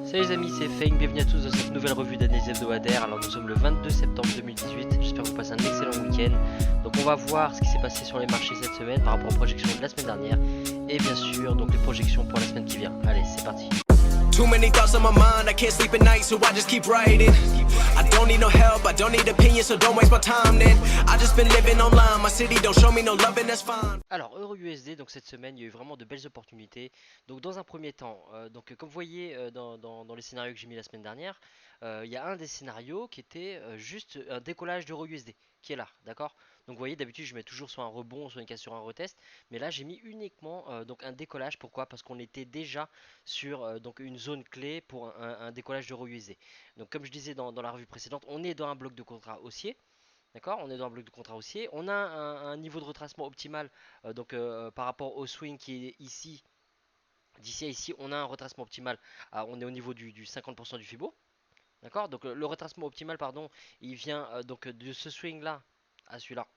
Salut les amis, c'est Feng, bienvenue à tous dans cette nouvelle revue d'analyse hebdomadaire. Alors nous sommes le 22 septembre 2018, j'espère que vous passez un excellent week-end. Donc on va voir ce qui s'est passé sur les marchés cette semaine par rapport aux projections de la semaine dernière. Et bien sûr, donc les projections pour la semaine qui vient. Allez, c'est parti. Too many thoughts on my mind, I can't sleep at night, so I just keep writing. I don't need no help, I don't need opinions, so don't waste my time then. I just been living online, my city don't show me no love and that's fine. Alors EURUSD, donc cette semaine il y a eu vraiment de belles opportunités. Donc dans un premier temps, comme vous voyez dans les scénarios que j'ai mis la semaine dernière, il y a un des scénarios qui était juste un décollage d'EURUSD qui est là, d'accord. Donc vous voyez d'habitude je mets toujours soit un rebond, soit une casse sur un retest, mais là j'ai mis uniquement donc un décollage. Pourquoi? Parce qu'on était déjà sur donc une zone clé pour un décollage d'EURUSD. Donc comme je disais dans la revue précédente, on est dans un bloc de contrat haussier. D'accord, on est dans un bloc de contrat haussier. On a un niveau de retracement optimal par rapport au swing qui est ici. D'ici à ici, on a un retracement optimal. On est au niveau du 50% du Fibo. D'accord, donc le retracement optimal, pardon, il vient de ce swing là à celui-là.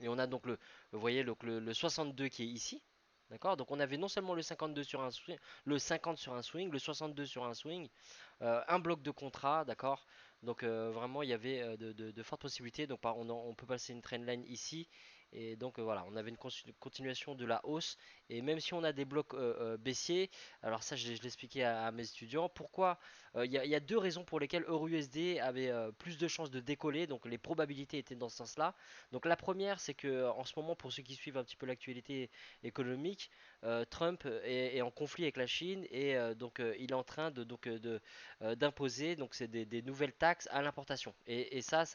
Et on a donc vous voyez, donc le 62 qui est ici. D'accord, donc on avait non seulement le 52 sur un swing, le 50 sur un swing, le 62 sur un swing, un bloc de contrat, d'accord. Donc vraiment il y avait de fortes possibilités. Donc on peut passer une trendline ici. Et donc voilà, on avait une continuation de la hausse. Et même si on a des blocs baissiers, alors ça je l'expliquais à mes étudiants, pourquoi il y a deux raisons pour lesquelles EURUSD avait plus de chances de décoller. Donc les probabilités étaient dans ce sens-là. Donc la première, c'est que en ce moment, pour ceux qui suivent un petit peu l'actualité économique, Trump est en conflit avec la Chine et il est en train d'imposer donc c'est des nouvelles taxes à l'importation. Et ça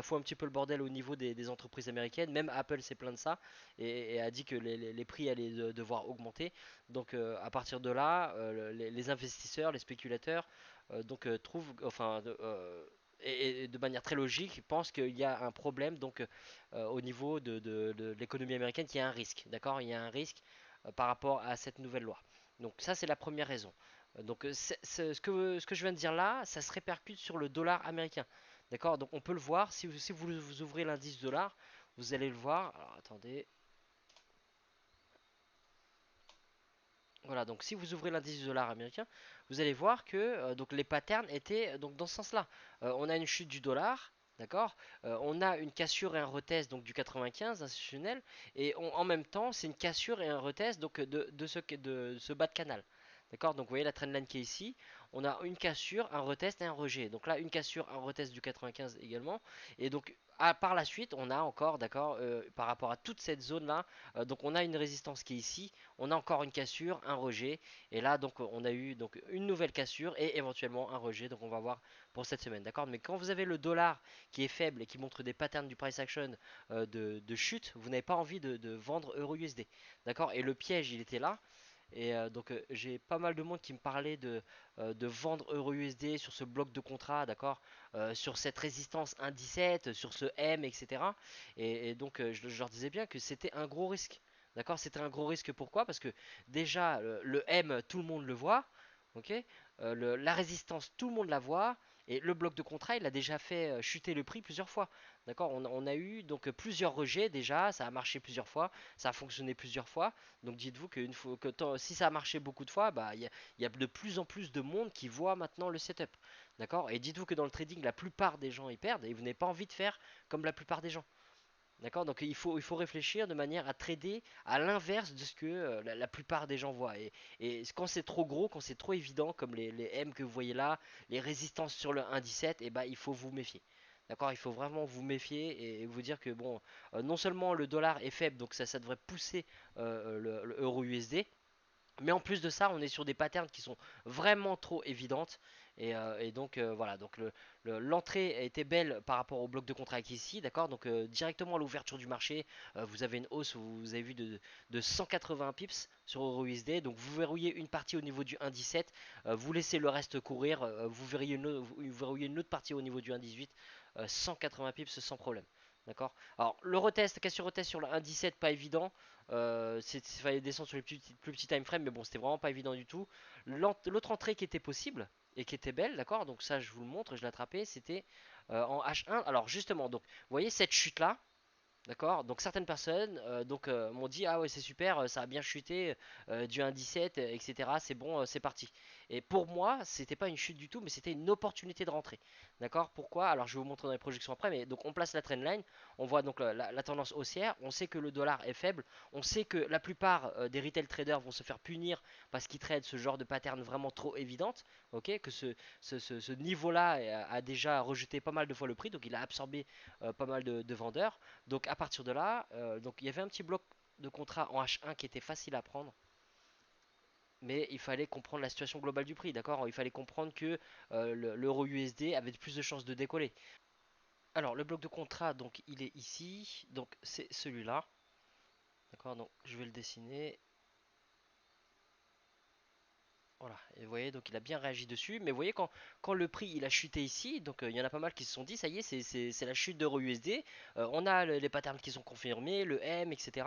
fout un petit peu le bordel au niveau des entreprises américaines. Même Apple s'est plaint de ça et a dit que les prix allaient devoir augmenter. Donc à partir de là, les investisseurs, les spéculateurs trouvent, et de manière très logique, pensent qu'il y a un problème au niveau de l'économie américaine, qu'il y a un risque, d'accord. Il y a un risque par rapport à cette nouvelle loi. Donc ça c'est la première raison. Ce que je viens de dire là, ça se répercute sur le dollar américain, d'accord. Donc on peut le voir si vous ouvrez l'indice dollar, vous allez le voir. Alors attendez. Voilà, donc si vous ouvrez l'indice du dollar américain, vous allez voir que donc les patterns étaient dans ce sens-là. On a une chute du dollar, d'accord. On a une cassure et un retest donc du 95 institutionnel, et en même temps c'est une cassure et un retest donc de ce bas de canal. D'accord, donc vous voyez la trendline qui est ici, on a une cassure, un retest et un rejet. Donc là, une cassure, un retest du 95 également. Et donc, par la suite, on a encore, d'accord, par rapport à toute cette zone-là, donc on a une résistance qui est ici, on a encore une cassure, un rejet, et là donc on a eu donc une nouvelle cassure et éventuellement un rejet. Donc on va voir pour cette semaine, d'accord. Mais quand vous avez le dollar qui est faible et qui montre des patterns du price action de chute, vous n'avez pas envie de vendre EURUSD, d'accord. Et le piège il était là. Et j'ai pas mal de monde qui me parlait de vendre EURUSD sur ce bloc de contrat, d'accord, sur cette résistance 1,17, sur ce M, etc. Et donc je leur disais bien que c'était un gros risque. D'accord, c'était un gros risque. Pourquoi? Parce que déjà le M, tout le monde le voit, ok. La résistance, tout le monde la voit, et le bloc de contrat, il a déjà fait chuter le prix plusieurs fois. D'accord, on a eu donc plusieurs rejets déjà, ça a marché plusieurs fois, ça a fonctionné plusieurs fois. Donc dites-vous si ça a marché beaucoup de fois, bah il y a de plus en plus de monde qui voit maintenant le setup. D'accord, et dites-vous que dans le trading, la plupart des gens y perdent et vous n'avez pas envie de faire comme la plupart des gens. D'accord, donc il faut réfléchir de manière à trader à l'inverse de ce que la plupart des gens voient. Et quand c'est trop gros, quand c'est trop évident, comme les M que vous voyez là, les résistances sur le 1,17, et bah il faut vous méfier. D'accord, il faut vraiment vous méfier et vous dire que bon, non seulement le dollar est faible, donc ça devrait pousser le euro USD, mais en plus de ça, on est sur des patterns qui sont vraiment trop évidentes. Et donc voilà, donc l'entrée a été belle par rapport au bloc de contrat qui est ici, d'accord. Donc directement à l'ouverture du marché, vous avez une hausse, vous avez vu de 180 pips sur EURUSD. Donc vous verrouillez une partie au niveau du 1,17, vous laissez le reste courir, vous verrouillez une autre partie au niveau du 1,18, 180 pips sans problème. D'accord. Alors le retest, cassure retest sur le 1,17, pas évident. Il fallait descendre sur les plus petits time frame, mais bon, c'était vraiment pas évident du tout. L'autre entrée qui était possible et qui était belle, d'accord, donc ça je vous le montre, je l'ai attrapé, c'était en H1. Alors justement, donc vous voyez cette chute là, d'accord, donc certaines personnes m'ont dit ah ouais c'est super, ça a bien chuté du 1,17, etc. C'est bon, c'est parti. Et pour moi, c'était pas une chute du tout, mais c'était une opportunité de rentrer. D'accord? Pourquoi? Alors je vais vous montrer dans les projections après, mais donc on place la trendline, on voit donc la tendance haussière, on sait que le dollar est faible, on sait que la plupart des retail traders vont se faire punir parce qu'ils tradent ce genre de pattern vraiment trop évidente, ok? Que ce niveau-là a déjà rejeté pas mal de fois le prix, donc il a absorbé pas mal de vendeurs. Donc à partir de là, donc il y avait un petit bloc de contrat en H1 qui était facile à prendre, mais il fallait comprendre la situation globale du prix, d'accord? Il fallait comprendre que l'euro USD avait plus de chances de décoller. Alors le bloc de contrat, donc il est ici, donc c'est celui-là, d'accord? Donc je vais le dessiner. Voilà, et vous voyez, donc il a bien réagi dessus, mais vous voyez, quand le prix il a chuté ici, donc il y en a pas mal qui se sont dit, ça y est, c'est la chute d'euro USD, on a les patterns qui sont confirmés, le M, etc.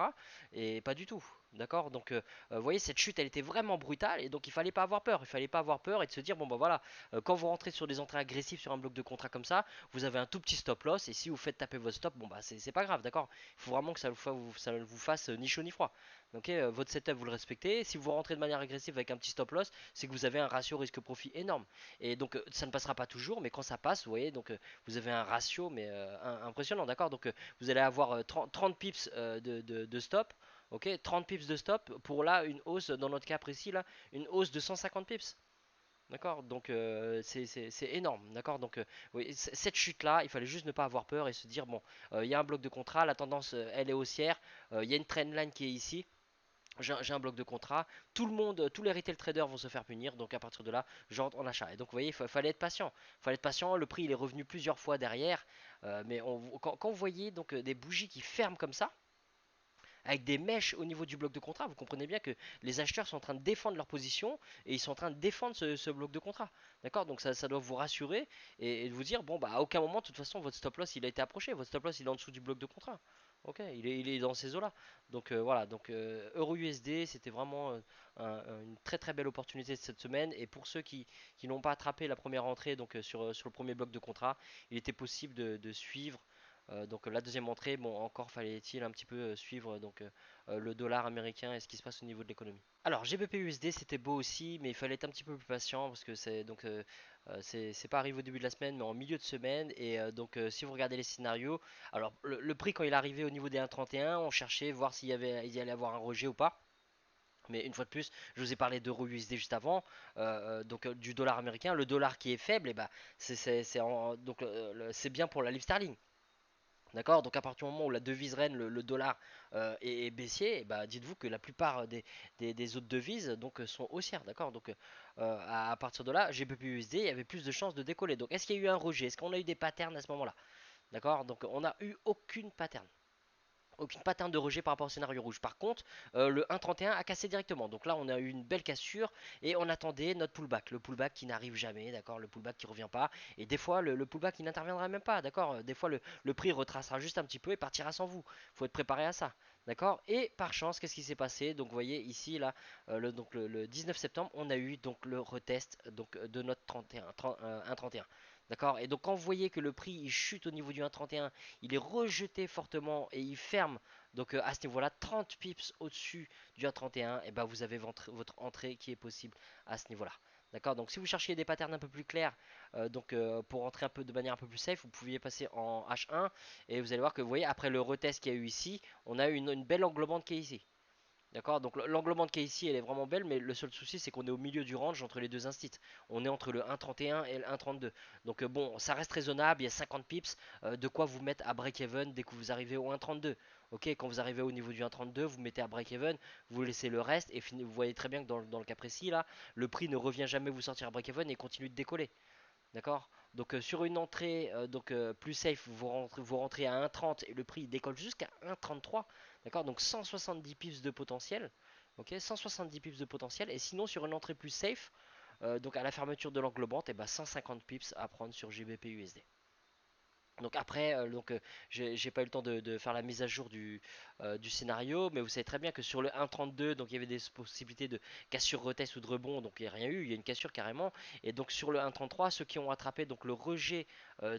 Et pas du tout, d'accord? Donc vous voyez, cette chute elle était vraiment brutale, et donc il fallait pas avoir peur, il fallait pas avoir peur et de se dire, bon bah voilà, quand vous rentrez sur des entrées agressives sur un bloc de contrat comme ça, vous avez un tout petit stop loss, et si vous faites taper votre stop, bon bah c'est pas grave, d'accord? Il faut vraiment que ça vous fasse ni chaud ni froid. Ok, votre setup vous le respectez, si vous rentrez de manière agressive avec un petit stop loss, c'est que vous avez un ratio risque-profit énorme. Et donc ça ne passera pas toujours, mais quand ça passe, vous voyez, donc vous avez un ratio mais impressionnant, d'accord? Donc vous allez avoir 30 pips de stop, ok? 30 pips de stop pour là une hausse, dans notre cas précis là, une hausse de 150 pips. D'accord, donc c'est énorme, d'accord. Donc oui, cette chute-là, il fallait juste ne pas avoir peur et se dire bon, il y a un bloc de contrat, la tendance elle est haussière, il y a une trendline qui est ici, j'ai un bloc de contrat, tout le monde, tous les retail traders vont se faire punir, donc à partir de là, j'entre en achat. Et donc vous voyez, fallait être patient. Fallait être patient, le prix il est revenu plusieurs fois derrière, mais quand vous voyez donc des bougies qui ferment comme ça, avec des mèches au niveau du bloc de contrat, vous comprenez bien que les acheteurs sont en train de défendre leur position et ils sont en train de défendre ce bloc de contrat. D'accord? Donc ça doit vous rassurer et de vous dire, bon, bah à aucun moment, de toute façon, votre stop loss il a été approché, votre stop loss il est en dessous du bloc de contrat. Ok, il est dans ces eaux-là. Donc voilà, donc Euro USD, c'était vraiment une très très belle opportunité cette semaine. Et pour ceux qui n'ont pas attrapé la première entrée donc sur le premier bloc de contrat, il était possible de suivre donc la deuxième entrée, bon encore fallait-il un petit peu suivre donc le dollar américain et ce qui se passe au niveau de l'économie. Alors GBP USD c'était beau aussi, mais il fallait être un petit peu plus patient parce que c'est pas arrivé au début de la semaine, mais en milieu de semaine. Et donc si vous regardez les scénarios, alors le prix quand il est arrivé au niveau des 1,31, on cherchait voir il y allait avoir un rejet ou pas. Mais une fois de plus, je vous ai parlé d'euro USD juste avant, donc du dollar américain. Le dollar qui est faible, et bah, c'est bien pour la livre sterling. D'accord. Donc à partir du moment où la devise reine, le dollar est baissier, et bah, dites-vous que la plupart des autres devises donc, sont haussières. D'accord. Donc à partir de là, GBP USD, il y avait plus de chances de décoller. Donc est-ce qu'il y a eu un rejet? Est-ce qu'on a eu des patterns à ce moment-là? D'accord. Donc on n'a eu aucune pattern. Aucune pattern de rejet par rapport au scénario rouge. Par contre, le 1,31 a cassé directement. Donc là, on a eu une belle cassure et on attendait notre pullback. Le pullback qui n'arrive jamais, d'accord. Le pullback qui revient pas. Et des fois, le pullback qui n'interviendra même pas, d'accord. Des fois, le prix retracera juste un petit peu et partira sans vous. Faut être préparé à ça, d'accord. Et par chance, qu'est-ce qui s'est passé? Donc, vous voyez ici, là, le 19 septembre, on a eu donc le retest donc, de notre 1,31. D'accord. Et donc, quand vous voyez que le prix il chute au niveau du 1,31, il est rejeté fortement et il ferme donc à ce niveau-là 30 pips au-dessus du 1,31 et ben vous avez votre entrée qui est possible à ce niveau-là. D'accord. Donc si vous cherchiez des patterns un peu plus clairs pour entrer un peu de manière un peu plus safe, vous pouviez passer en H1 et vous allez voir que vous voyez après le retest qu'il y a eu ici, on a eu une belle englobante qui est ici. D'accord. Donc l'englobement de Casey elle est vraiment belle, mais le seul souci c'est qu'on est au milieu du range entre les deux instits. On est entre le 1,31 et le 1,32. Donc bon, ça reste raisonnable, il y a 50 pips, de quoi vous mettre à break-even dès que vous arrivez au 1,32. Ok, quand vous arrivez au niveau du 1,32, vous mettez à break-even, vous laissez le reste, et vous voyez très bien que dans le cas précis là, le prix ne revient jamais vous sortir à break-even et continue de décoller. D'accord. Donc sur une entrée plus safe, vous rentrez à 1,30 et le prix décolle jusqu'à 1,33. D'accord. Donc 170 pips de potentiel. Ok, 170 pips de potentiel. Et sinon sur une entrée plus safe, donc à la fermeture de l'englobante, et ben 150 pips à prendre sur GBP USD. Donc après, j'ai pas eu le temps de faire la mise à jour du scénario, mais vous savez très bien que sur le 1,32, donc il y avait des possibilités de cassure retest ou de rebond, donc il n'y a rien eu, il y a une cassure carrément. Et donc sur le 1,33, ceux qui ont attrapé donc le rejet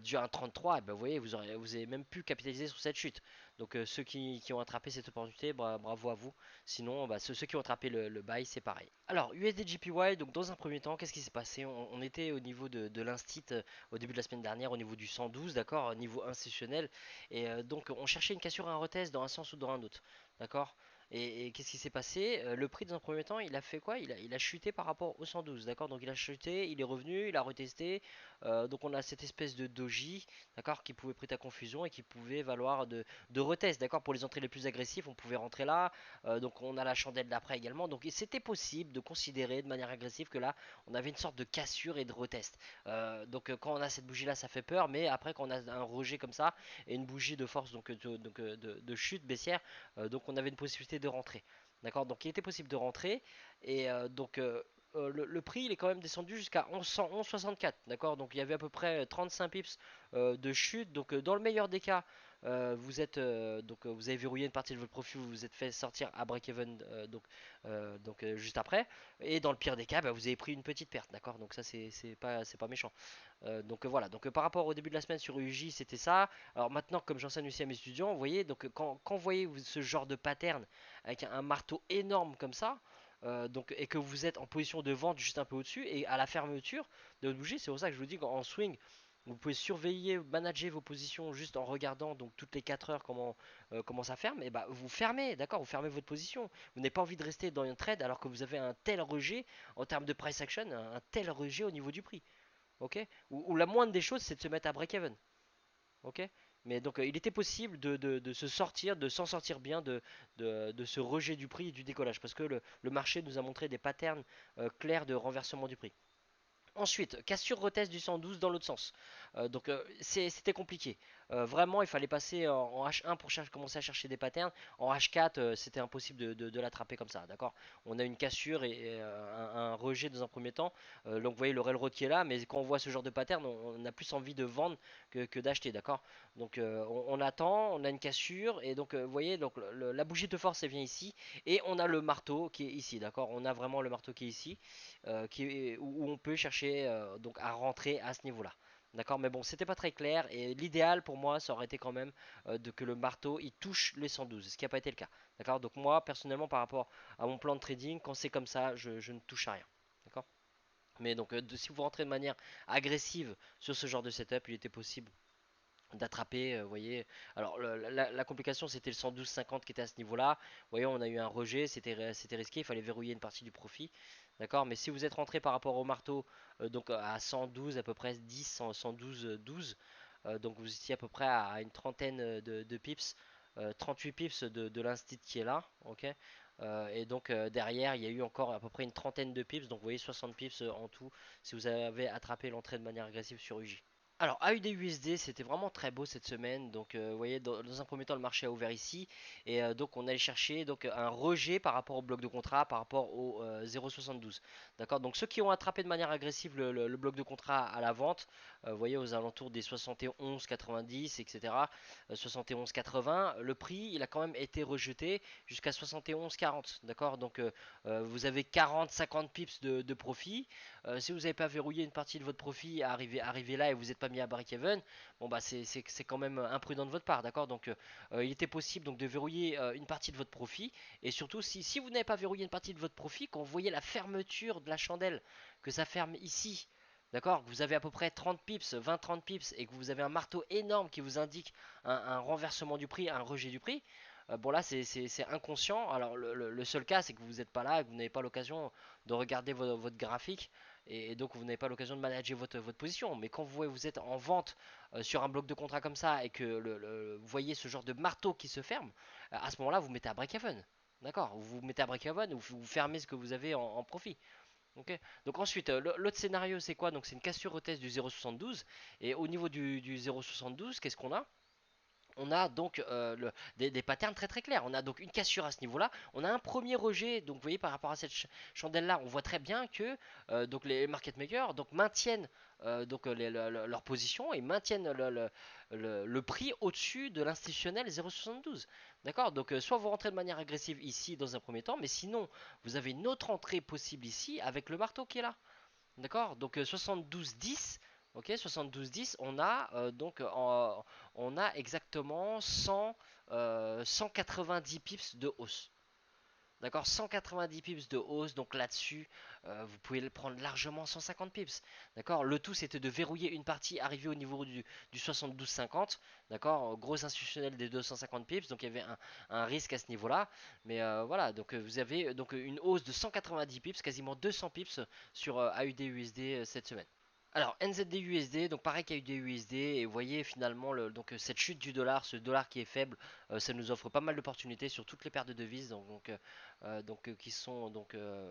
du 1,33, eh ben, vous voyez, vous avez même pu capitaliser sur cette chute. Donc ceux qui ont attrapé cette opportunité, bravo à vous. Sinon, bah, ceux qui ont attrapé le buy, c'est pareil. Alors, USD JPY, donc dans un premier temps, qu'est-ce qui s'est passé? On était au niveau de l'instit au début de la semaine dernière, au niveau du 112, d'accord, au niveau institutionnel. Et donc, on cherchait une cassure, un retest dans un sens ou dans un autre, d'accord. Et qu'est-ce qui s'est passé? Le prix dans un premier temps, il a fait quoi? Il a chuté par rapport au 112, d'accord. Donc il a chuté, il est revenu, il a retesté. Donc on a cette espèce de doji, d'accord, qui pouvait prêter à confusion et qui pouvait valoir de retest, d'accord. Pour les entrées les plus agressives, on pouvait rentrer là. Donc on a la chandelle d'après également. Donc c'était possible de considérer de manière agressive que là, on avait une sorte de cassure et de retest. Donc quand on a cette bougie là, ça fait peur. Mais après, quand on a un rejet comme ça et une bougie de force, donc de chute baissière, donc on avait une possibilité de rentrer. D'accord. Donc il était possible de rentrer. Et le prix il est quand même descendu jusqu'à 11,64. D'accord. Donc il y avait à peu près 35 pips de chute. Donc dans le meilleur des cas, vous avez verrouillé une partie de votre profit, vous vous êtes fait sortir à break-even juste après. Et dans le pire des cas, bah, vous avez pris une petite perte, d'accord. Donc ça c'est pas méchant. Voilà. Donc par rapport au début de la semaine sur UJ, c'était ça. Alors maintenant, comme j'enseigne aussi à mes étudiants, vous voyez, donc quand vous voyez ce genre de pattern avec un marteau énorme comme ça. Et que vous êtes en position de vente juste un peu au-dessus et à la fermeture de votre bougie, c'est pour ça que je vous dis qu'en swing, vous pouvez surveiller, manager vos positions juste en regardant donc toutes les 4 heures comment ça ferme. Et bah vous fermez, d'accord, vous fermez votre position. Vous n'avez pas envie de rester dans un trade alors que vous avez un tel rejet en termes de price action, un tel rejet au niveau du prix. Ok. Ou la moindre des choses, c'est de se mettre à break-even. Ok. Mais donc il était possible de se sortir, de s'en sortir bien de ce rejet du prix et du décollage. Parce que le marché nous a montré des patterns clairs de renversement du prix. Ensuite, cassure retest du 112 dans l'autre sens. C'était compliqué. Vraiment, il fallait passer en H1 pour commencer à chercher des patterns. En H4, c'était impossible de l'attraper comme ça. D'accord. On a une cassure et un rejet dans un premier temps. Donc vous voyez le railroad qui est là, mais quand on voit ce genre de pattern, on a plus envie de vendre que d'acheter. D'accord. Donc on attend, on a une cassure et donc vous voyez donc la bougie de force elle vient ici et on a le marteau qui est ici. D'accord. On a vraiment le marteau qui est ici où on peut chercher donc à rentrer à ce niveau-là. D'accord, mais bon, c'était pas très clair et l'idéal pour moi, ça aurait été quand même que le marteau il touche les 112, ce qui n'a pas été le cas. D'accord, donc moi personnellement par rapport à mon plan de trading, quand c'est comme ça, je ne touche à rien. D'accord, mais donc si vous rentrez de manière agressive sur ce genre de setup, il était possible d'attraper, vous voyez. Alors la complication c'était le 112,50 qui était à ce niveau-là. Vous voyez, on a eu un rejet, c'était risqué, il fallait verrouiller une partie du profit. D'accord, mais si vous êtes rentré par rapport au marteau, donc à 112 à peu près 10, 112, 12, donc vous étiez à peu près à une trentaine de pips, 38 pips de l'instit qui est là, ok. Et donc derrière il y a eu encore à peu près une trentaine de pips, donc vous voyez 60 pips en tout si vous avez attrapé l'entrée de manière agressive sur UJ. Alors, AUD-USD, c'était vraiment très beau cette semaine. Donc, vous voyez, dans un premier temps, le marché a ouvert ici. Et donc, on allait chercher donc, un rejet par rapport au bloc de contrat, par rapport au 0,72. D'accord. Donc, ceux qui ont attrapé de manière agressive le bloc de contrat à la vente, vous voyez, aux alentours des 71,90, etc., 71,80, le prix, il a quand même été rejeté jusqu'à 71,40. D'accord. Donc, vous avez 40-50 pips de profit. Si vous n'avez pas verrouillé une partie de votre profit à arriver là et vous n'êtes pas mis à break-even, bon bah c'est quand même imprudent de votre part, d'accord. Donc il était possible donc de verrouiller une partie de votre profit et surtout si vous n'avez pas verrouillé une partie de votre profit, quand vous voyez la fermeture de la chandelle, que ça ferme ici. D'accord, que vous avez à peu près 30 pips, 20-30 pips et que vous avez un marteau énorme qui vous indique un renversement du prix, un rejet du prix. Bon là c'est inconscient. Alors le seul cas c'est que vous n'êtes pas là et que vous n'avez pas l'occasion de regarder votre graphique et donc vous n'avez pas l'occasion de manager votre position. Mais quand vous êtes en vente sur un bloc de contrat comme ça et que vous voyez ce genre de marteau qui se ferme, à ce moment-là vous mettez à break-even. D'accord, vous mettez à break-even ou vous fermez ce que vous avez en profit. Ok. Donc ensuite, l'autre scénario c'est quoi? Donc c'est une cassure au test du 0,72 et au niveau du 0,72, qu'est-ce qu'on a? On a donc des patterns très très clairs. On a donc une cassure à ce niveau-là. On a un premier rejet. Donc vous voyez par rapport à cette chandelle-là, on voit très bien que donc les market makers donc maintiennent leur position et maintiennent le prix au-dessus de l'institutionnel 0,72. D'accord. Donc soit vous rentrez de manière agressive ici dans un premier temps, mais sinon vous avez une autre entrée possible ici avec le marteau qui est là. D'accord. Donc 72,10. Ok, 72,10, on a exactement 190 pips de hausse. D'accord, 190 pips de hausse, donc là-dessus, vous pouvez le prendre largement 150 pips. D'accord, le tout c'était de verrouiller une partie, arriver au niveau du 72,50. D'accord, gros institutionnel des 250 pips, donc il y avait un risque à ce niveau-là. Mais voilà, donc vous avez une hausse de 190 pips, quasiment 200 pips sur AUD USD cette semaine. Alors NZD-USD, donc pareil qu'AUD-USD, et vous voyez finalement cette chute du dollar, ce dollar qui est faible, ça nous offre pas mal d'opportunités sur toutes les paires de devises qui sont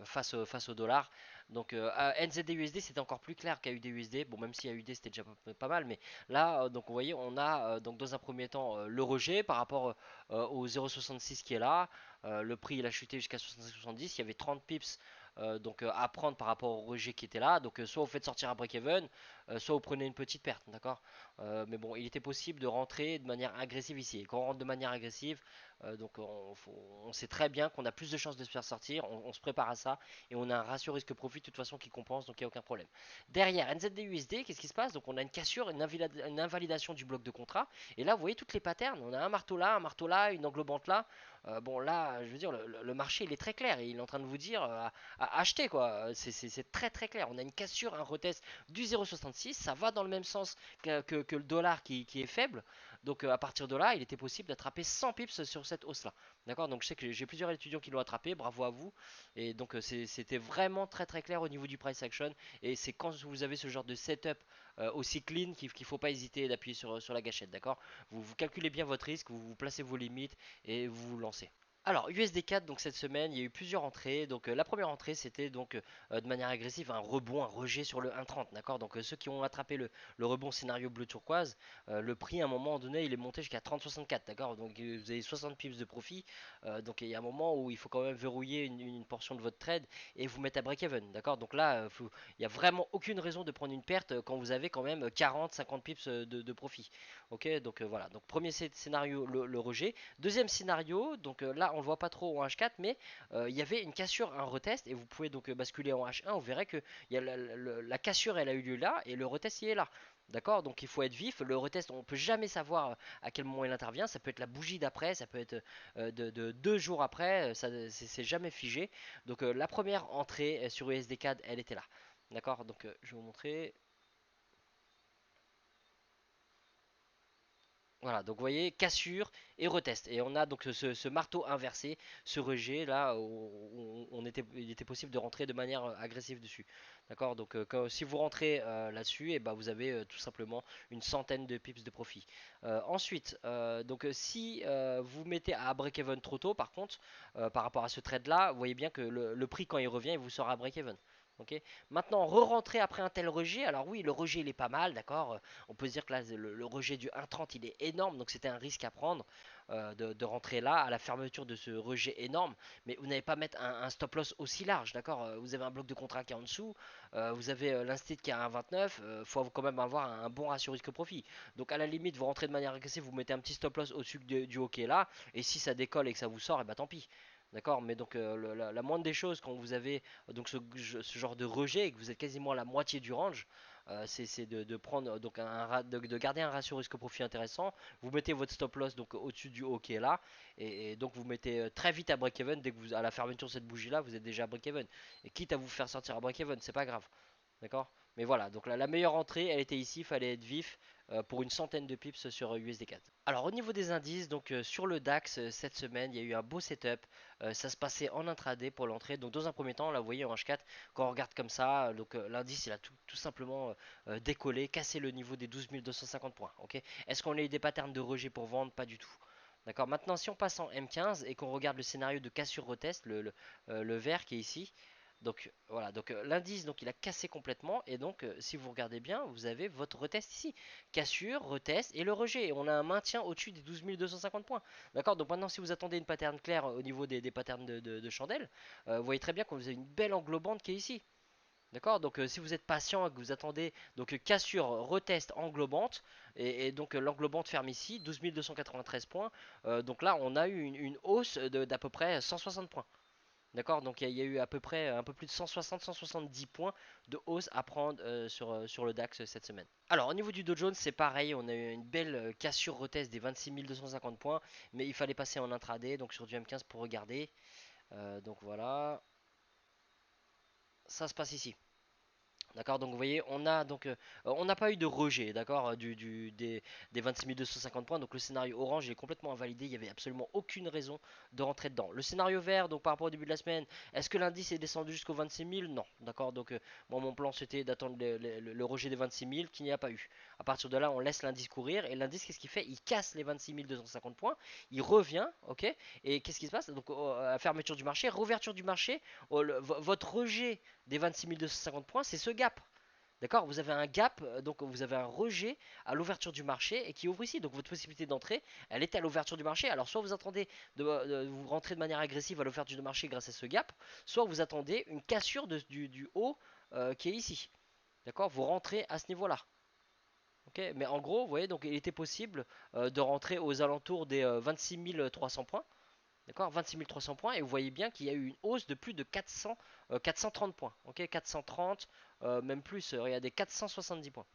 face au dollar. Donc NZD-USD c'était encore plus clair qu'AUD-USD, bon même si AUD c'était déjà pas mal, mais là donc vous voyez on a donc dans un premier temps le rejet par rapport au 0,66 qui est là, le prix il a chuté jusqu'à 65,70, il y avait 30 pips à prendre par rapport au rejet qui était là. Donc soit vous faites sortir un break-even, soit vous prenez une petite perte, d'accord. Mais bon, il était possible de rentrer de manière agressive ici. Et quand on rentre de manière agressive, on sait très bien qu'on a plus de chances de se faire sortir. On se prépare à ça et on a un ratio risque-profit de toute façon qui compense, donc il n'y a aucun problème. Derrière NZD-USD, qu'est-ce qui se passe? Donc on a une cassure, une invalidation du bloc de contrat. Et là, vous voyez toutes les patterns. On a un marteau là, une englobante là. Bon là, je veux dire, le marché il est très clair. Il est en train de vous dire à acheter quoi. C'est très très clair. On a une cassure, un retest du 0,66. Ça va dans le même sens que le dollar qui est faible. Donc à partir de là, il était possible d'attraper 100 pips sur cette hausse là. D'accord. Donc je sais que j'ai plusieurs étudiants qui l'ont attrapé. Bravo à vous. Et donc c'était vraiment très très clair au niveau du price action. Et c'est quand vous avez ce genre de setup aussi clean qu'il ne faut pas hésiter d'appuyer sur la gâchette. D'accord. Vous calculez bien votre risque, vous placez vos limites et vous vous lancez. Alors USD4 donc cette semaine il y a eu plusieurs entrées donc la première entrée c'était de manière agressive un rebond un rejet sur le 1,30 d'accord donc ceux qui ont attrapé le rebond scénario bleu turquoise le prix à un moment donné il est monté jusqu'à 30,64 d'accord donc vous avez 60 pips de profit donc il y a un moment où il faut quand même verrouiller une portion de votre trade et vous mettre à break-even d'accord donc là il n'y a vraiment aucune raison de prendre une perte quand vous avez quand même 40-50 pips de profit ok donc voilà donc premier scénario le rejet. Deuxième scénario, donc là on le voit pas trop en H4, mais il y avait une cassure, un retest, et vous pouvez donc basculer en H1, vous verrez que y a la cassure elle a eu lieu là, et le retest il est là. D'accord. Donc il faut être vif. Le retest, on peut jamais savoir à quel moment il intervient. Ça peut être la bougie d'après, ça peut être de 2 jours après, c'est jamais figé. Donc la première entrée sur USD4, elle était là. D'accord. Donc je vais vous montrer. Voilà, donc vous voyez, cassure et retest. Et on a donc ce marteau inversé, ce rejet là, où il était possible de rentrer de manière agressive dessus. D'accord. Donc si vous rentrez là-dessus, et ben, vous avez tout simplement une centaine de pips de profit. Ensuite, si vous mettez à break-even trop tôt, par contre, par rapport à ce trade là, vous voyez bien que le prix quand il revient, il vous sera à break-even. Ok. Maintenant, re-rentrer après un tel rejet. Alors oui, le rejet il est pas mal, d'accord. On peut se dire que là, le rejet du 1,30 il est énorme, donc c'était un risque à prendre de rentrer là à la fermeture de ce rejet énorme. Mais vous n'allez pas mettre un stop loss aussi large, d'accord. Vous avez un bloc de contrat qui est en dessous, vous avez l'instit qui est à 1,29. Faut quand même avoir un bon ratio risque-profit. Donc à la limite, vous rentrez de manière agressive, vous mettez un petit stop loss au-dessus du hockey là, et si ça décolle et que ça vous sort, et bah tant pis. D'accord, mais donc la moindre des choses quand vous avez ce genre de rejet et que vous êtes quasiment à la moitié du range, c'est de prendre de garder un ratio risque-profit intéressant. Vous mettez votre stop loss donc au-dessus du haut qui est là, et donc vous mettez très vite à break-even dès que vous à la fermeture de cette bougie là, vous êtes déjà à break-even. Et quitte à vous faire sortir à break-even, c'est pas grave. D'accord. Mais voilà, donc la meilleure entrée, elle était ici, il fallait être vif pour une centaine de pips sur USD4. Alors au niveau des indices, donc sur le DAX cette semaine, il y a eu un beau setup. Ça se passait en intraday pour l'entrée. Donc dans un premier temps, là vous voyez en H4, quand on regarde comme ça, l'indice il a tout simplement décollé, cassé le niveau des 12 250 points. Ok. Est-ce qu'on a eu des patterns de rejet pour vendre? Pas du tout. D'accord. Maintenant, si on passe en M15 et qu'on regarde le scénario de cassure retest, le vert qui est ici, donc voilà, donc l'indice donc il a cassé complètement et donc si vous regardez bien, vous avez votre retest ici, cassure, retest et le rejet. Et on a un maintien au-dessus des 12 250 points. D'accord. Donc maintenant si vous attendez une pattern claire au niveau des patterns de chandelle, vous voyez très bien que vous avez une belle englobante qui est ici. D'accord. Donc si vous êtes patient et que vous attendez donc cassure, retest, englobante et donc l'englobante ferme ici, 12 293 points. Donc là on a eu une hausse d'à peu près 160 points. D'accord, donc il y a eu à peu près un peu plus de 160-170 points de hausse à prendre sur le DAX cette semaine. Alors au niveau du Dow Jones, c'est pareil, on a eu une belle cassure retest des 26 250 points, mais il fallait passer en intraday, donc sur du M15 pour regarder. Donc voilà, ça se passe ici. D'accord, donc vous voyez, on n'a pas eu de rejet, d'accord, des 26 250 points. Donc le scénario orange il est complètement invalidé. Il n'y avait absolument aucune raison de rentrer dedans. Le scénario vert, donc par rapport au début de la semaine, est-ce que l'indice est descendu jusqu'aux 26 000? Non, d'accord. Donc moi mon plan c'était d'attendre le rejet des 26 000 qu'il n'y a pas eu. À partir de là, on laisse l'indice courir et l'indice qu'est-ce qu'il fait? Il casse les 26 250 points, il revient, ok. Et qu'est-ce qui se passe? Donc à fermeture du marché, réouverture du marché, votre rejet des 26 250 points, c'est ce gap. D'accord. Vous avez un gap, donc vous avez un rejet à l'ouverture du marché et qui ouvre ici. Donc votre possibilité d'entrée, elle était à l'ouverture du marché. Alors soit vous attendez vous rentrer de manière agressive à l'ouverture du marché grâce à ce gap, soit vous attendez une cassure du haut qui est ici. D'accord. Vous rentrez à ce niveau-là. Ok. Mais en gros, vous voyez, donc il était possible de rentrer aux alentours des 26 300 points. D'accord, 26 300 points et vous voyez bien qu'il y a eu une hausse de plus de 430 points. Ok, 430, même plus, regardez, 470 points.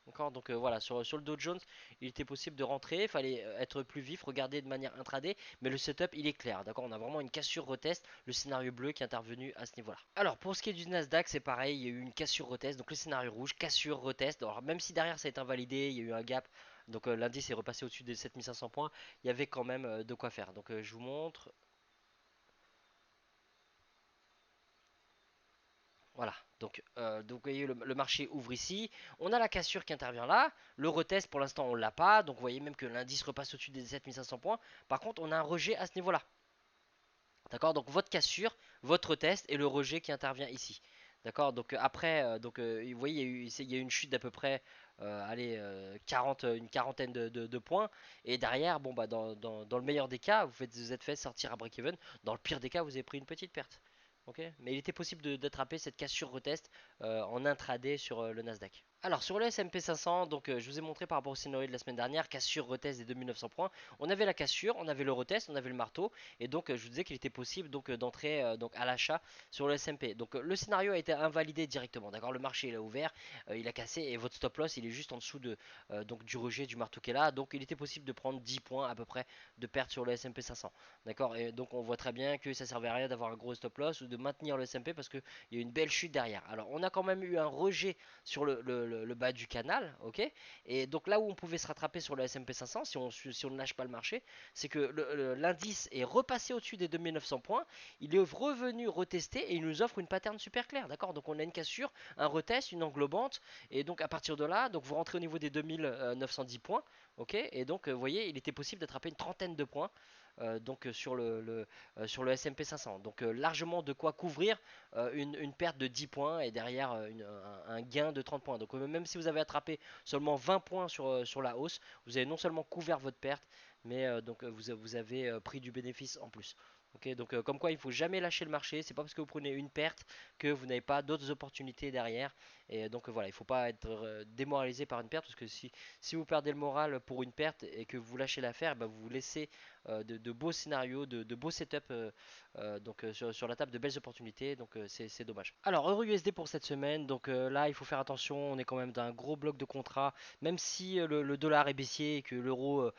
D'accord, donc voilà, sur le Dow Jones, il était possible de rentrer, il fallait être plus vif, regarder de manière intraday, mais le setup il est clair, d'accord, on a vraiment une cassure retest, le scénario bleu qui est intervenu à ce niveau-là. Alors pour ce qui est du Nasdaq, c'est pareil, il y a eu une cassure retest, donc le scénario rouge, cassure retest, alors même si derrière ça a été invalidé, il y a eu un gap, donc l'indice est repassé au-dessus des 7500 points, il y avait quand même de quoi faire. Donc je vous montre, voilà, donc vous voyez le marché ouvre ici, on a la cassure qui intervient là, le retest pour l'instant on l'a pas, donc vous voyez même que l'indice repasse au-dessus des 7500 points, par contre on a un rejet à ce niveau là, d'accord, donc votre cassure, votre retest et le rejet qui intervient ici, d'accord, donc après, vous voyez il y a eu une chute d'à peu près, allez, 40, une quarantaine de points, et derrière, bon bah dans le meilleur des cas, vous êtes fait sortir à break-even, dans le pire des cas vous avez pris une petite perte. Ok, mais il était possible d'attraper cette cassure retest en intraday sur le Nasdaq. Alors sur le S&P 500, donc je vous ai montré par rapport au scénario de la semaine dernière, cassure retest des 2900 points. On avait la cassure, on avait le retest, on avait le marteau, et donc je vous disais qu'il était possible donc d'entrer donc à l'achat sur le S&P. Donc le scénario a été invalidé directement, d'accord. Le marché il a ouvert, il a cassé, et votre stop loss il est juste en dessous donc du rejet du marteau qui est là. Donc il était possible de prendre 10 points à peu près de perte sur le S&P 500, d'accord. Et donc on voit très bien que ça servait à rien d'avoir un gros stop loss ou de maintenir le S&P parce qu'il y a une belle chute derrière. Alors on a quand même eu un rejet sur le bas du canal, ok. Et donc là où on pouvait se rattraper sur le S&P 500 si on ne lâche pas le marché, c'est que l'indice est repassé au-dessus des 2900 points, il est revenu retester et il nous offre une pattern super claire, d'accord. Donc on a une cassure, un retest, une englobante, et donc à partir de là, donc vous rentrez au niveau des 2910 points, ok. Et donc vous voyez, il était possible d'attraper une trentaine de points donc sur le S&P 500. Donc largement de quoi couvrir une perte de 10 points et derrière un gain de 30 points. Donc même si vous avez attrapé seulement 20 points sur la hausse, vous avez non seulement couvert votre perte, mais vous avez pris du bénéfice en plus. Ok, donc comme quoi il ne faut jamais lâcher le marché, c'est pas parce que vous prenez une perte que vous n'avez pas d'autres opportunités derrière. Et donc voilà, il ne faut pas être démoralisé par une perte, parce que si vous perdez le moral pour une perte et que vous lâchez l'affaire, bah, vous vous laissez de beaux scénarios, de beaux setups donc sur la table, de belles opportunités, donc c'est dommage. Alors EURUSD pour cette semaine, donc là il faut faire attention, on est quand même dans un gros bloc de contrat, même si le dollar est baissier et que l'euro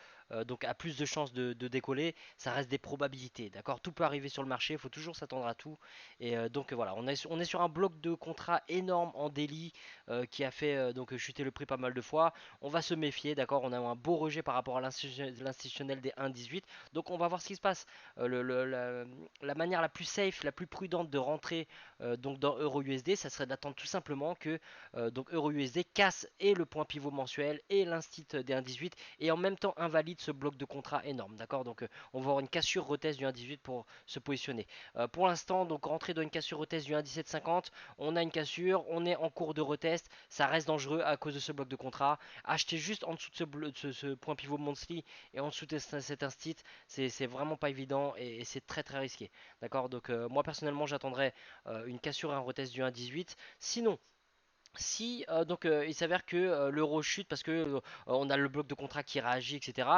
donc a plus de chances de décoller, ça reste des probabilités, d'accord. Tout peut arriver sur le marché, il faut toujours s'attendre à tout, et donc voilà, on est sur un bloc de contrat énorme en daily qui a fait donc chuter le prix pas mal de fois. On va se méfier, d'accord, on a un beau rejet par rapport à l'institutionnel des 1,18, donc on va voir ce qui se passe. La manière la plus safe, la plus prudente de rentrer donc dans EURUSD, ça serait d'attendre tout simplement que donc EURUSD casse et le point pivot mensuel et l'instit des 1,18 et en même temps invalide ce bloc de contrat énorme, d'accord. Donc on va avoir une cassure retest du 1,18 pour se positionner. Pour l'instant, donc rentrer dans une cassure retest du 1,1750, on a une cassure, on est en cours de retest, ça reste dangereux à cause de ce bloc de contrat. Acheter juste en dessous de ce point pivot monthly et en dessous de cet instit, c'est vraiment pas évident et c'est très très risqué. D'accord. Donc moi personnellement j'attendrais une cassure et un retest du 1,18. Sinon, Si il s'avère que l'euro chute parce que on a le bloc de contrat qui réagit, etc.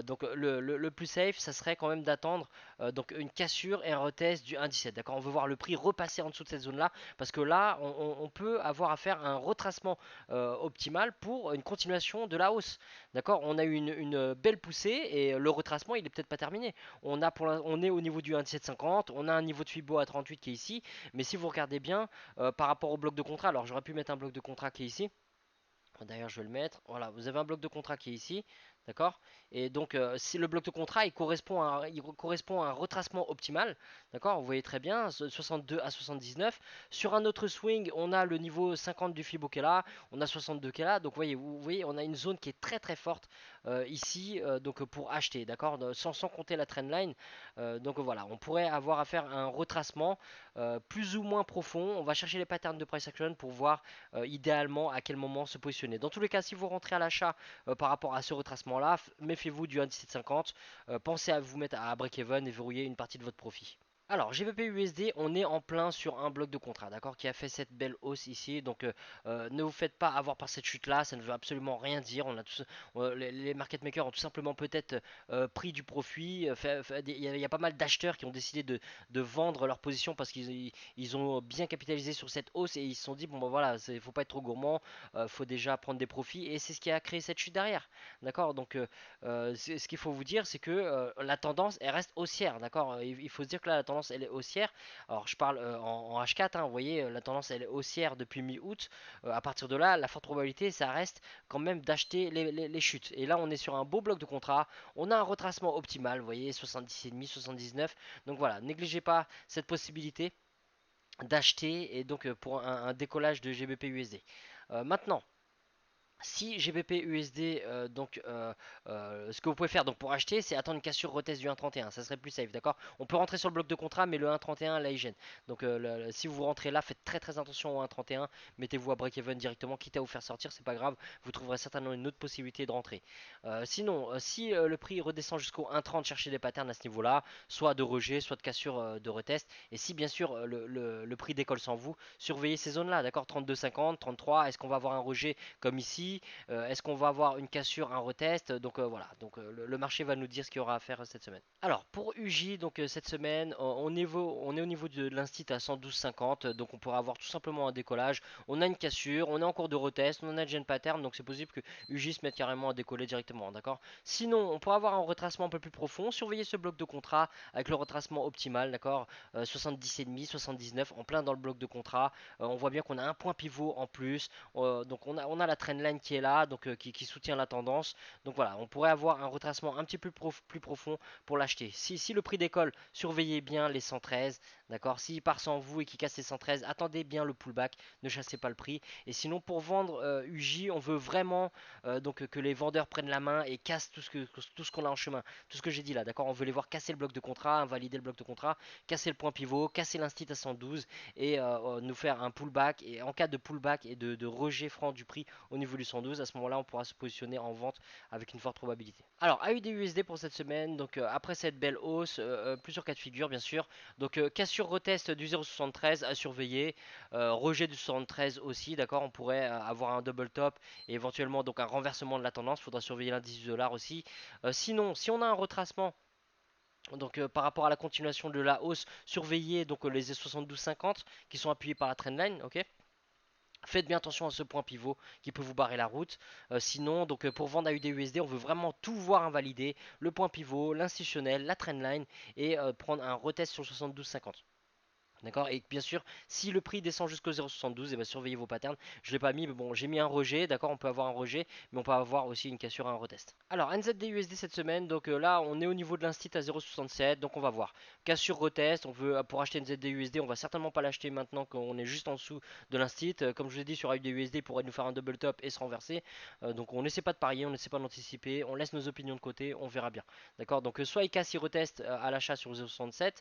Donc le plus safe, ça serait quand même d'attendre donc une cassure et un retest du 1,17. D'accord, on veut voir le prix repasser en dessous de cette zone-là parce que là, on peut avoir à faire un retracement optimal pour une continuation de la hausse. D'accord, on a eu une belle poussée et le retracement, il est peut-être pas terminé. On est au niveau du 1,1750, on a un niveau de Fibo à 38 qui est ici, mais si vous regardez bien par rapport au bloc de contrat. Alors j'aurais pu mettre un bloc de contrat qui est ici. D'ailleurs, je vais le mettre. Voilà, vous avez un bloc de contrat qui est ici. D'accord. Et donc, si le bloc de contrat il correspond à un retracement optimal. D'accord. Vous voyez très bien, 62 à 79. Sur un autre swing, on a le niveau 50 du Fibo qui est là. On a 62 qui est là. Donc, vous voyez, on a une zone qui est très très forte ici. Donc, pour acheter. D'accord. Sans compter la trendline. Donc, voilà, on pourrait avoir à faire un retracement plus ou moins profond. On va chercher les patterns de price action pour voir idéalement à quel moment se positionner. Dans tous les cas, si vous rentrez à l'achat par rapport à ce retracement-là, méfiez-vous du 1,1750. Pensez à vous mettre à break-even et verrouiller une partie de votre profit. Alors, GBP USD, on est en plein sur un bloc de contrat, d'accord, qui a fait cette belle hausse ici. Donc, ne vous faites pas avoir par cette chute-là, ça ne veut absolument rien dire. Les market makers ont tout simplement peut-être pris du profit. Il y a pas mal d'acheteurs qui ont décidé de vendre leur position parce qu'ils ont bien capitalisé sur cette hausse et ils se sont dit, bon, bah voilà, il faut pas être trop gourmand, faut déjà prendre des profits. Et c'est ce qui a créé cette chute derrière, d'accord. Donc, ce qu'il faut vous dire, c'est que la tendance, elle reste haussière, d'accord. Il faut se dire que là, la tendance, elle est haussière. Alors, je parle en H4, hein, vous voyez, la tendance, elle est haussière depuis mi-août. À partir de là, la forte probabilité, ça reste quand même d'acheter les chutes. Et là, on est sur un beau bloc de contrat. On a un retracement optimal, vous voyez, 70,5, 79. Donc voilà, négligez pas cette possibilité d'acheter et donc pour un décollage de GBP USD. Maintenant, si GBP USD, ce que vous pouvez faire donc pour acheter, c'est attendre une cassure retest du 1,31. Ça serait plus safe, d'accord. On peut rentrer sur le bloc de contrat, mais le 1,31 là il gêne. Donc, si vous rentrez là, faites très très attention au 1,31. Mettez-vous à break-even directement, quitte à vous faire sortir, c'est pas grave. Vous trouverez certainement une autre possibilité de rentrer. Sinon, si le prix redescend jusqu'au 1,30, cherchez des patterns à ce niveau-là, soit de rejet, soit de cassure de retest. Et si bien sûr le prix décolle sans vous, surveillez ces zones-là, d'accord. 32,50, 33. Est-ce qu'on va avoir un rejet comme ici? Est-ce qu'on va avoir une cassure, un retest? Donc voilà, donc le marché va nous dire ce qu'il y aura à faire cette semaine. Alors pour UJ, donc cette semaine, on est au niveau de l'instit à 112,50, donc on pourra avoir tout simplement un décollage. On a une cassure, on est en cours de retest, on a déjà une pattern, donc c'est possible que UJ se mette carrément à décoller directement, d'accord. Sinon, on pourra avoir un retracement un peu plus profond. Surveillez ce bloc de contrat avec le retracement optimal, d'accord. 70,5, 79, en plein dans le bloc de contrat. On voit bien qu'on a un point pivot en plus. Donc on a la trendline qui est là, donc qui soutient la tendance. Donc voilà, on pourrait avoir un retracement un petit peu plus profond pour l'acheter. Si le prix décolle, surveillez bien les 113, d'accord. S'il part sans vous et qu'il casse les 113, attendez bien le pullback, ne chassez pas le prix. Et sinon pour vendre UJ, on veut vraiment donc que les vendeurs prennent la main et cassent tout ce qu'on a en chemin, tout ce que j'ai dit là, d'accord. On veut les voir casser le bloc de contrat, invalider le bloc de contrat, casser le point pivot, casser l'instit à 112 et nous faire un pullback. Et en cas de pullback et de rejet franc du prix au niveau du 112, à ce moment-là, on pourra se positionner en vente avec une forte probabilité. Alors, AUD-USD pour cette semaine, donc après cette belle hausse, plusieurs cas de figure bien sûr. Donc, cassure retest du 0,73 à surveiller, rejet du 73 aussi, d'accord. On pourrait avoir un double top et éventuellement donc un renversement de la tendance. Il faudra surveiller l'indice du dollar aussi. Sinon, si on a un retracement donc par rapport à la continuation de la hausse, surveillez donc les 72,50 qui sont appuyés par la trendline, ok. Faites bien attention à ce point pivot qui peut vous barrer la route. Sinon, donc pour vendre à USD, on veut vraiment tout voir invalider. Le point pivot, l'institutionnel, la trendline et prendre un retest sur le 72,50. D'accord. Et bien sûr, si le prix descend jusqu'au 0,72, et bien surveillez vos patterns. Je ne l'ai pas mis, mais bon, j'ai mis un rejet. D'accord, on peut avoir un rejet, mais on peut avoir aussi une cassure à un retest. Alors, NZD USD cette semaine, donc là, on est au niveau de l'instit à 0,67, donc on va voir. Cassure retest, on veut pour acheter NZD USD, on va certainement pas l'acheter maintenant qu'on est juste en dessous de l'instit. Comme je l'ai dit sur AUD USD, il pourrait nous faire un double top et se renverser. Donc on n'essaie pas de parier, on n'essaie pas d'anticiper, on laisse nos opinions de côté, on verra bien. D'accord, donc soit il casse, il reteste à l'achat sur 0,67,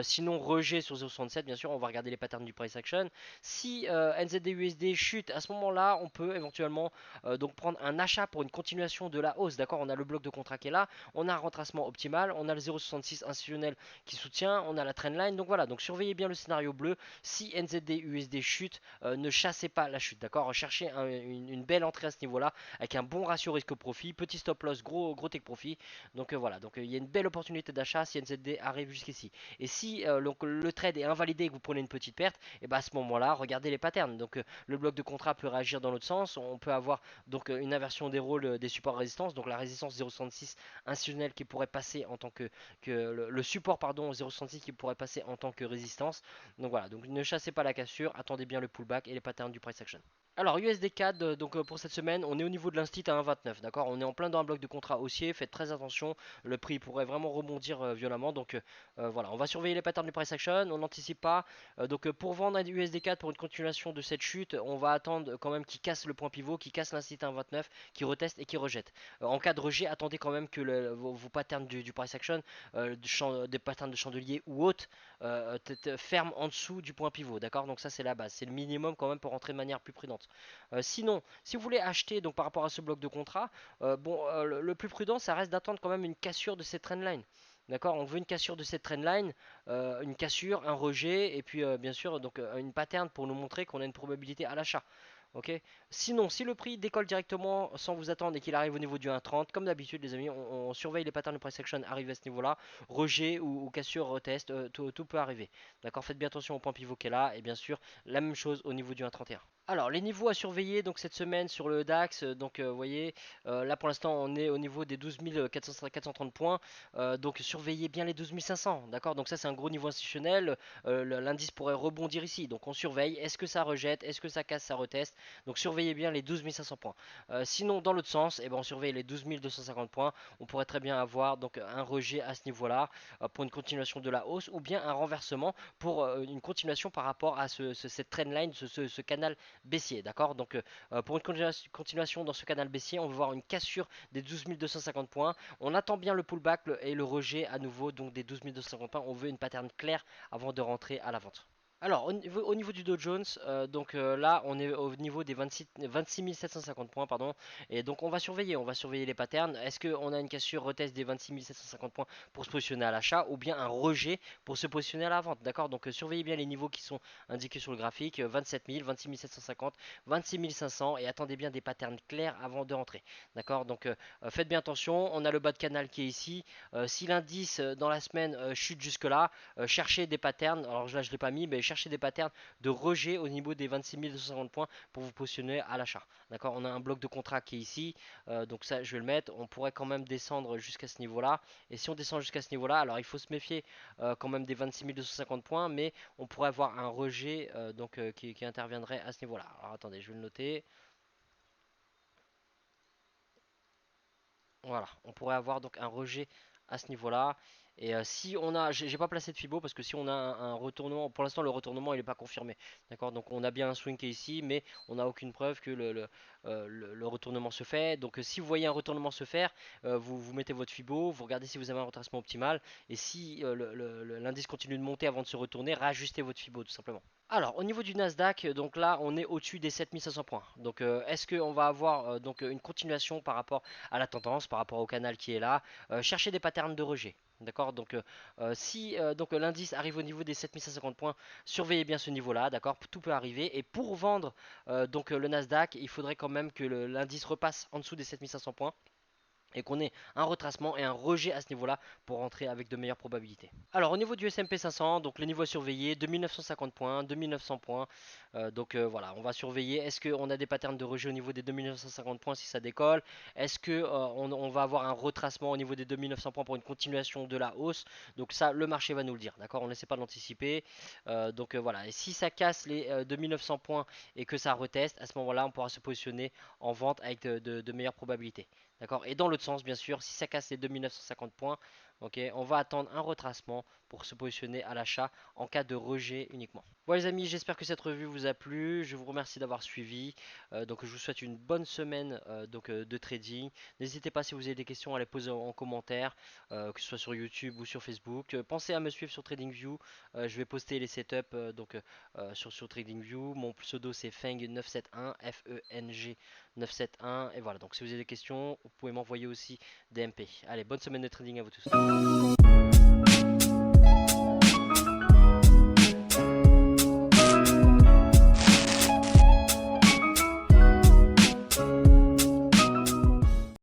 sinon rejet sur 0,67. 7, bien sûr, on va regarder les patterns du price action. Si NZD-USD chute, à ce moment-là, on peut éventuellement donc prendre un achat pour une continuation de la hausse. D'accord, on a le bloc de contrat qui est là, on a un retracement optimal, on a le 0,66 institutionnel qui soutient, on a la trendline. Donc voilà, donc surveillez bien le scénario bleu. Si NZD-USD chute, ne chassez pas la chute. D'accord, recherchez une belle entrée à ce niveau-là avec un bon ratio risque-profit, petit stop loss, gros take profit. Donc voilà, donc il y a une belle opportunité d'achat si NZD arrive jusqu'ici. Et si donc, le trade est invalidé et que vous prenez une petite perte, et ben à ce moment-là, regardez les patterns. Donc le bloc de contrat peut réagir dans l'autre sens. On peut avoir donc une inversion des rôles des supports résistance. Donc la résistance 0,66 institutionnelle qui pourrait passer en tant que le support pardon 0,66 qui pourrait passer en tant que résistance. Donc voilà, donc ne chassez pas la cassure, attendez bien le pullback et les patterns du price action. Alors USD CAD, donc pour cette semaine, on est au niveau de l'instit à 1,29, d'accord. On est en plein dans un bloc de contrat haussier, faites très attention, le prix pourrait vraiment rebondir violemment. Donc voilà, on va surveiller les patterns du price action, on n'anticipe pas. Donc pour vendre un USD CAD pour une continuation de cette chute, on va attendre quand même qu'il casse le point pivot, qu'il casse l'instit à 1,29, qu'il reteste et qu'il rejette. En cas de rejet, attendez quand même que vos patterns du price action, des patterns de chandelier ou autres, ferment en dessous du point pivot, d'accord. Donc ça c'est la base, c'est le minimum quand même pour rentrer de manière plus prudente. Sinon, si vous voulez acheter donc par rapport à ce bloc de contrat, le plus prudent, ça reste d'attendre quand même une cassure de cette trendline. D'accord, on veut une cassure de cette trendline, une cassure, un rejet, et puis bien sûr donc une pattern pour nous montrer qu'on a une probabilité à l'achat. Ok. Sinon, si le prix décolle directement sans vous attendre et qu'il arrive au niveau du 1,30, comme d'habitude les amis, on surveille les patterns de price action arrivent à ce niveau-là, rejet ou cassure, retest, tout peut arriver. D'accord, faites bien attention au point pivot qui est là, et bien sûr la même chose au niveau du 1,31. Alors les niveaux à surveiller donc cette semaine sur le DAX, donc vous voyez là pour l'instant on est au niveau des 12 430 points, donc surveillez bien les 12 500, d'accord, donc ça c'est un gros niveau institutionnel, l'indice pourrait rebondir ici, donc on surveille, est-ce que ça rejette, est-ce que ça casse, ça reteste, donc surveillez bien les 12 500 points. Sinon dans l'autre sens, eh ben, on surveille les 12 250 points, on pourrait très bien avoir donc un rejet à ce niveau-là pour une continuation de la hausse ou bien un renversement pour une continuation par rapport à cette trendline, ce canal baissier, d'accord. Donc pour une continuation dans ce canal baissier, on veut voir une cassure des 12 250 points. On attend bien le pullback et le rejet à nouveau donc des 12 250 points. On veut une pattern claire avant de rentrer à la vente. Alors, au niveau du Dow Jones, donc là, on est au niveau des 26 750 points, pardon. Et donc, on va surveiller les patterns. Est-ce qu'on a une cassure retest des 26 750 points pour se positionner à l'achat ou bien un rejet pour se positionner à la vente, d'accord. Donc, surveillez bien les niveaux qui sont indiqués sur le graphique 27 000, 26 750, 26 500 et attendez bien des patterns clairs avant de rentrer, d'accord. Donc, faites bien attention. On a le bas de canal qui est ici. Si l'indice dans la semaine chute jusque-là, cherchez des patterns. Alors là, je ne l'ai pas mis, mais cherchez des patterns de rejet au niveau des 26 250 points pour vous positionner à l'achat. D'accord, on a un bloc de contrat qui est ici, donc ça je vais le mettre. On pourrait quand même descendre jusqu'à ce niveau-là. Et si on descend jusqu'à ce niveau-là, alors il faut se méfier quand même des 26 250 points, mais on pourrait avoir un rejet qui interviendrait à ce niveau-là. Alors attendez, je vais le noter. Voilà, on pourrait avoir donc un rejet à ce niveau-là. Et si on a, j'ai pas placé de Fibo parce que si on a un retournement, pour l'instant le retournement il n'est pas confirmé, d'accord. Donc on a bien un swing qui est ici, mais on n'a aucune preuve que le retournement se fait. Donc si vous voyez un retournement se faire, vous mettez votre Fibo, vous regardez si vous avez un retracement optimal, et si l'indice continue de monter avant de se retourner, réajustez votre Fibo tout simplement. Alors, au niveau du Nasdaq, donc là, on est au-dessus des 7500 points. Donc, est-ce qu'on va avoir donc une continuation par rapport à la tendance, par rapport au canal qui est là? Cherchez des patterns de rejet. D'accord. Donc si donc l'indice arrive au niveau des 7550 points, surveillez bien ce niveau-là, d'accord. Tout peut arriver. Et pour vendre donc le Nasdaq, il faudrait quand même que l'indice repasse en dessous des 7500 points et qu'on ait un retracement et un rejet à ce niveau-là pour rentrer avec de meilleures probabilités. Alors au niveau du S&P 500, donc les niveaux à surveiller, 2950 points, 2900 points, voilà, on va surveiller, est-ce qu'on a des patterns de rejet au niveau des 2950 points si ça décolle, est-ce que on va avoir un retracement au niveau des 2900 points pour une continuation de la hausse, donc ça le marché va nous le dire, d'accord, on n'essaie pas d'anticiper, voilà, et si ça casse les 2900 points et que ça reteste, à ce moment-là on pourra se positionner en vente avec de meilleures probabilités. D'accord. Et dans l'autre sens, bien sûr, si ça casse les 2950 points, Ok, on va attendre un retracement pour se positionner à l'achat en cas de rejet uniquement. Bon les amis, j'espère que cette revue vous a plu. Je vous remercie d'avoir suivi. Donc je vous souhaite une bonne semaine de trading. N'hésitez pas si vous avez des questions à les poser en commentaire, que ce soit sur YouTube ou sur Facebook. Pensez à me suivre sur TradingView. Je vais poster les setups sur TradingView. Mon pseudo c'est Feng971, Feng 971. Et voilà, donc si vous avez des questions, vous pouvez m'envoyer aussi des MP. Allez, bonne semaine de trading à vous tous.